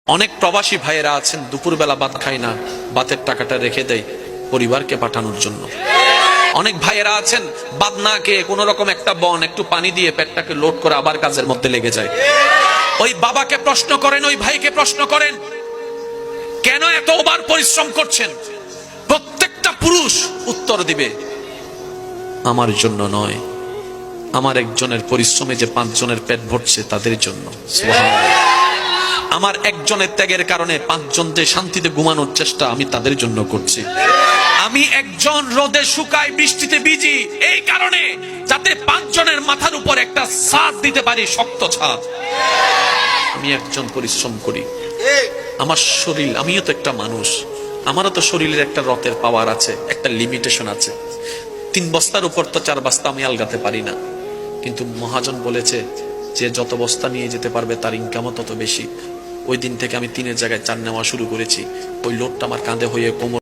অনেক প্রবাসী ভাইয়েরা আছেন দুপুরবেলা ভাত খায় না, ভাতের টাকাটা রেখে দেয় পরিবারকে পাঠানোর জন্য। অনেক ভাইয়েরা আছেন ভাত না খেয়ে কোন রকম একটা বন একটু পানি দিয়ে পেটটাকে লোড করে আবার কাজের মধ্যে লেগে যায়। ওই বাবাকে প্রশ্ন করেন, ওই ভাইকে প্রশ্ন করেন, কেন এত ওভার পরিশ্রম করছেন? প্রত্যেকটা পুরুষ উত্তর দিবে, আমার জন্য নয়, আমার একজনের পরিশ্রমে যে 5 জনের পেট ভরছে তাদের জন্য। সুবহানাল্লাহ। আমার একজনের ত্যাগের কারণে 5 জন যে শান্তিতে ঘুমানোর চেষ্টা আমি তাদের জন্য করছি। আমি একজন রোদে শুকাই বৃষ্টিতে ভিজি এই কারণে, যাতে 5 জনের মাথার উপর একটা ছাদ দিতে পারি, শক্ত ছাদ। আমি একজন পরিশ্রম করি, আমার শরীর, আমিও তো একটা মানুষ, আমারও তো শরীরের একটা রথের পাওয়ার আছে, একটা লিমিটেশন আছে। 3 বস্তার উপর তো 4 বস্তা আমি আলগাতে পারি না। কিন্তু মহাজন বলেছে যে যত বস্তা নিয়ে যেতে পারবে তার ইনকামও তত বেশি। ওই দিন থেকে আমি 3-এর জায়গায় 4 নেওয়া শুরু করেছি। ওই লোডটা আমার কাঁধে হয়ে কোমর